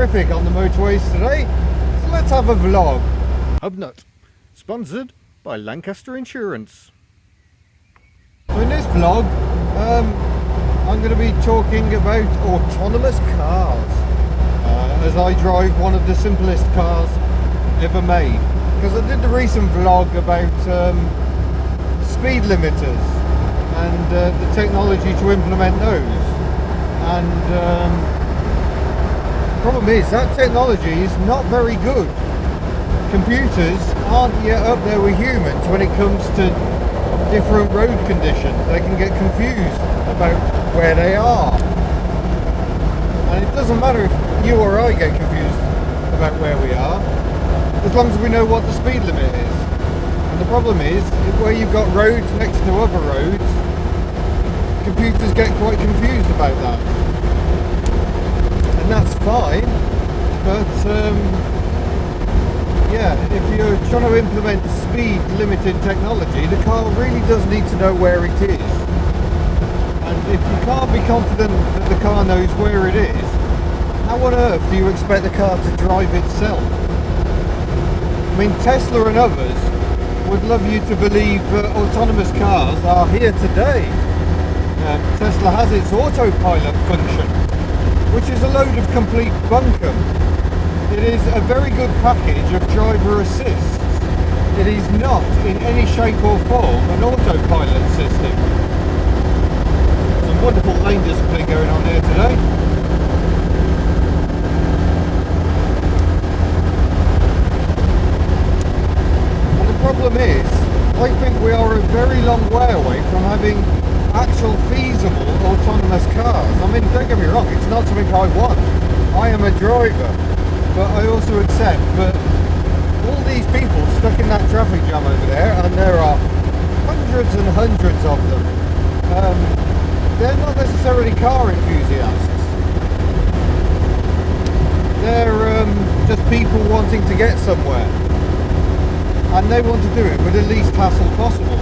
terrific on the motorways today, so let's have a vlog. Hubnut, sponsored by Lancaster Insurance. So in this vlog, I'm going to be talking about autonomous cars, as I drive one of the simplest cars ever made. Because I did the recent vlog about speed limiters and the technology to implement those. And the problem is that technology is not very good. Computers aren't yet up there with humans when it comes to different road conditions. They can get confused about where they are. And it doesn't matter if you or I get confused about where we are, as long as we know what the speed limit is. And the problem is, where you've got roads next to other roads, computers get quite confused about that. And that's fine, but yeah, if you're trying to implement speed limited technology, the car really does need to know where it is. And if you can't be confident that the car knows where it is, how on earth do you expect the car to drive itself? I mean, Tesla and others would love you to believe that autonomous cars are here today. Tesla has its autopilot function, which is a load of complete bunkum. It is a very good package of driver assists. It is not in any shape or form an autopilot system. Some wonderful lane discipline going on here today. And the problem is, I think we are a very long way away from having actual feasible autonomous cars. I mean, don't get me wrong, it's not something I want. I am a driver. But I also accept that all these people stuck in that traffic jam over there, and there are hundreds and hundreds of them, they're not necessarily car enthusiasts. They're just people wanting to get somewhere. And they want to do it with the least hassle possible.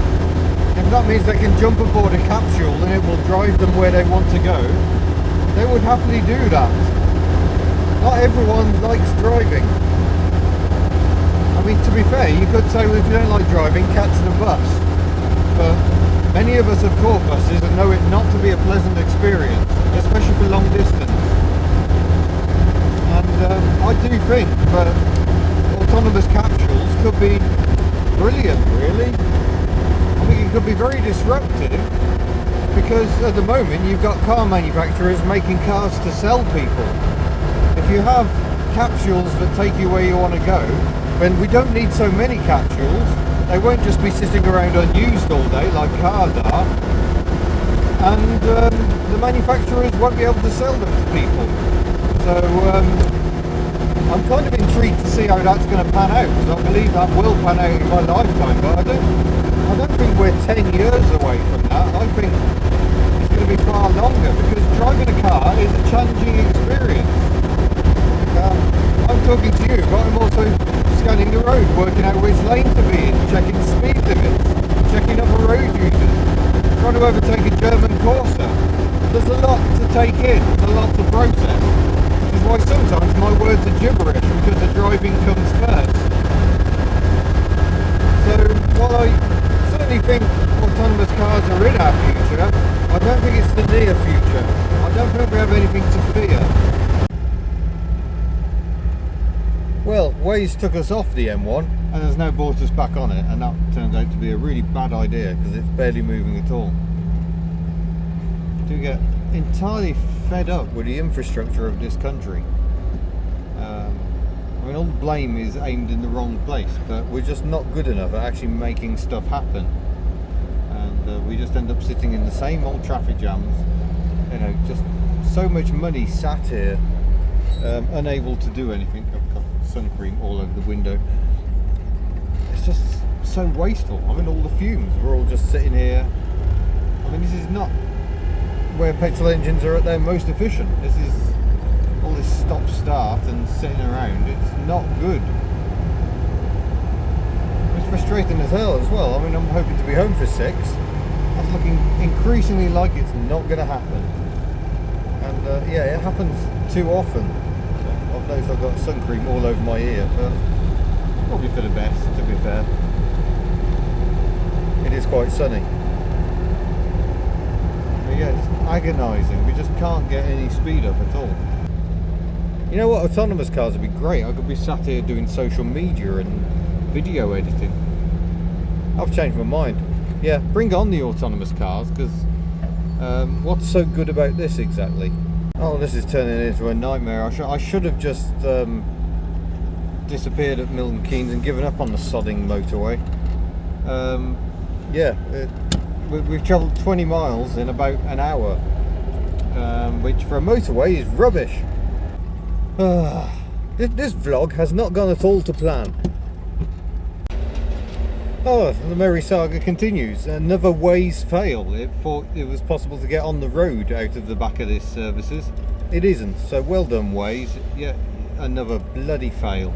If that means they can jump aboard a capsule and it will drive them where they want to go, they would happily do that. Not everyone likes driving. I mean, to be fair, you could say, well, if you don't like driving, catch the bus. But many of us have caught buses and know it not to be a pleasant experience, especially for long distance. And I do think that autonomous capsules could be brilliant, really. I think it could be very disruptive, because at the moment you've got car manufacturers making cars to sell people. If you have capsules that take you where you want to go, then we don't need so many capsules. They won't just be sitting around unused all day like cars are, and the manufacturers won't be able to sell them to people. So I'm kind of intrigued to see how that's going to pan out, because I believe that will pan out in my lifetime, but I don't think we're 10 years away from that. I think it's going to be far longer, because driving a car is a challenging experience. I'm talking to you, but I'm also scanning the road, working out which lane to be in, checking speed limits, checking other road users, trying to overtake a German Corsa. There's a lot to take in, a lot to process, which is why sometimes my words are gibberish, because the driving comes first. So while I certainly think autonomous cars are in our future, I don't think it's the near future. I don't think we have anything to fear. Well, Waze took us off the M1 and has now brought us back on it, and that turns out to be a really bad idea because it's barely moving at all. I do get entirely fed up with the infrastructure of this country. I mean, all the blame is aimed in the wrong place, but we're just not good enough at actually making stuff happen, and we just end up sitting in the same old traffic jams. You know, just so much money sat here, unable to do anything. I've got sun cream all over the window. It's just so wasteful. I mean, all the fumes, we're all just sitting here. I mean, this is not where petrol engines are at their most efficient. This is all this stop start and sitting around. It's not good. It's frustrating as hell as well. I mean, I'm hoping to be home for 6. That's looking increasingly like it's not going to happen. And yeah, it happens too often. I've noticed I've got sun cream all over my ear, but probably for the best, to be fair. It is quite sunny. But yeah, it's agonising. We just can't get any speed up at all. You know what? Autonomous cars would be great. I could be sat here doing social media and video editing. I've changed my mind. Yeah, bring on the autonomous cars, because what's so good about this exactly? Oh, this is turning into a nightmare. I should have just disappeared at Milton Keynes and given up on the sodding motorway. Yeah, we've travelled 20 miles in about an hour, which for a motorway is rubbish. This vlog has not gone at all to plan. Oh, the merry saga continues. Another Waze fail. It thought it was possible to get on the road out of the back of this services. It isn't, so well done Waze. Yeah, another bloody fail.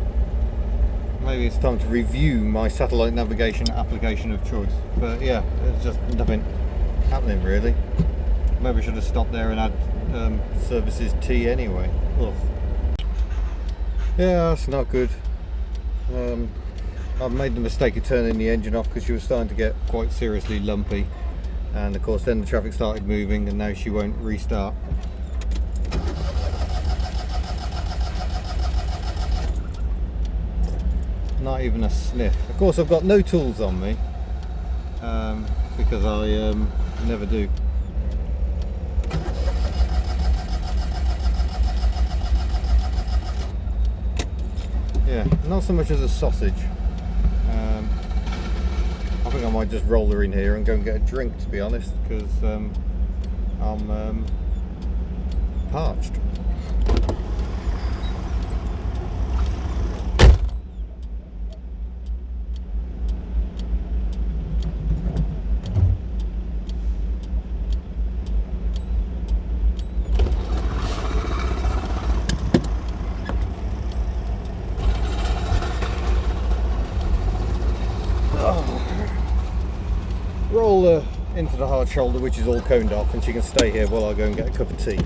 Maybe it's time to review my satellite navigation application of choice. But yeah, there's just nothing happening really. Maybe I should have stopped there and had services T anyway. Ugh. Yeah, that's not good. I've made the mistake of turning the engine off because she was starting to get quite seriously lumpy, and of course then the traffic started moving and now she won't restart. Not even a sniff. Of course I've got no tools on me, because I never do. Yeah, not so much as a sausage. I think I might just roll her in here and go and get a drink, to be honest, because I'm parched. Roll her into the hard shoulder, which is all coned off, and she can stay here while I go and get a cup of tea.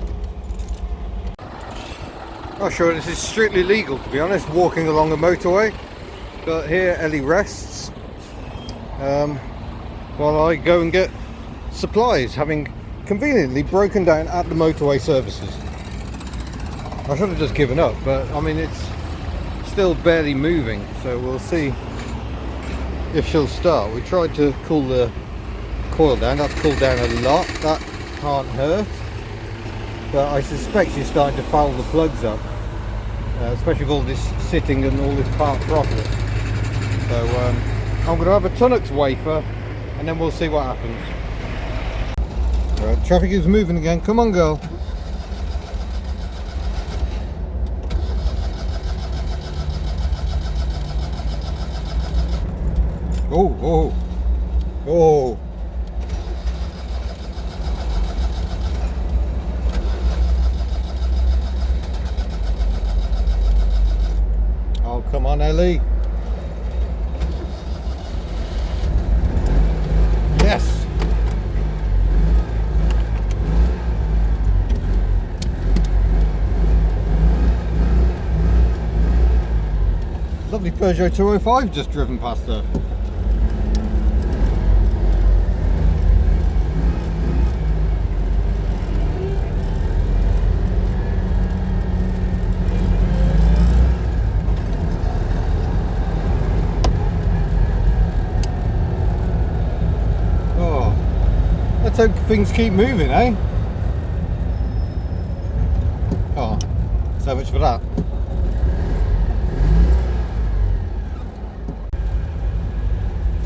Oh sure, this is strictly legal, to be honest, walking along a motorway, but here Elly rests while I go and get supplies, having conveniently broken down at the motorway services. I should have just given up, but I mean it's still barely moving, so we'll see if she'll start. We tried to cool the coil down, that's cooled down a lot, that can't hurt, but I suspect she's starting to foul the plugs up, especially with all this sitting and all this part throttle. So I'm going to have a Tunnux wafer and then we'll see what happens. Right, traffic is moving again, come on girl. Oh, oh, oh. Oh, come on, Elly. Yes. Lovely Peugeot 205 just driven past there. Let's hope things keep moving, eh? Oh, so much for that.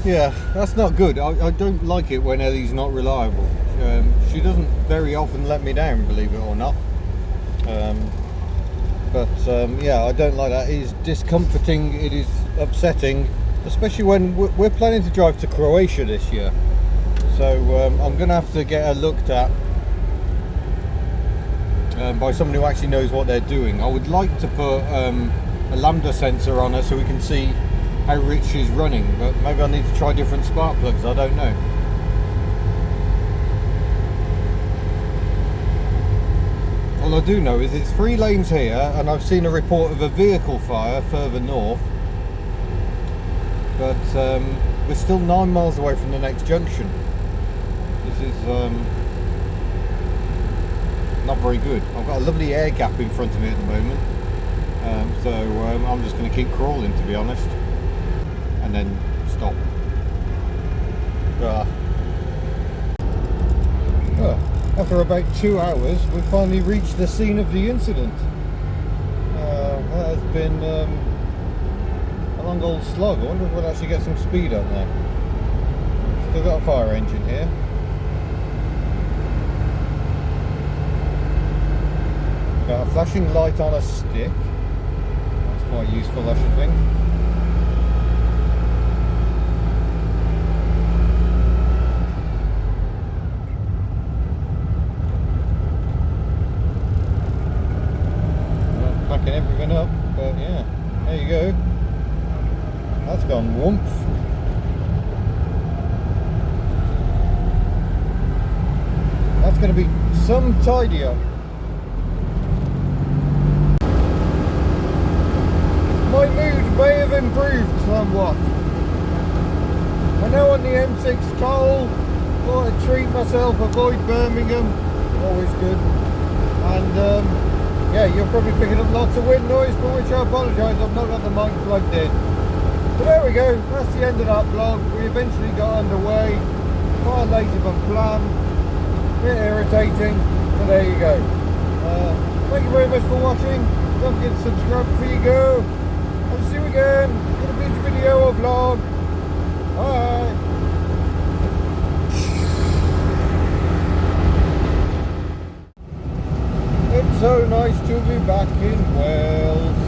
Yeah, that's not good. I don't like it when Elly's not reliable. She doesn't very often let me down, believe it or not. Yeah, I don't like that. It is discomforting, it is upsetting, especially when we're planning to drive to Croatia this year. So I'm going to have to get her looked at by someone who actually knows what they're doing. I would like to put a lambda sensor on her so we can see how rich she's running, but maybe I need to try different spark plugs, I don't know. Well, I do know is it's 3 lanes here, and I've seen a report of a vehicle fire further north. But we're still 9 miles away from the next junction. This is not very good. I've got a lovely air gap in front of me at the moment, so I'm just going to keep crawling, to be honest, and then stop. After about 2 hours, we've finally reached the scene of the incident. That has been a long old slog. I wonder if we'll actually get some speed up now. Still got a fire engine here. Got a flashing light on a stick. That's quite useful, I should think. Packing everything up, but yeah, there you go. That's gone whoomp. That's going to be some tidy up. My mood may have improved somewhat. We're now on the M6 toll. Thought I'd treat myself, avoid Birmingham. Always good. And yeah, you're probably picking up lots of wind noise, for which I apologise. I've not got the mic plugged in. But there we go. That's the end of that vlog. We eventually got underway. Far later than planned. Bit irritating, but there you go. Thank you very much for watching. Don't forget to subscribe before you go. I'll see you again in a future video or vlog. Bye. It's so nice to be back in Wales.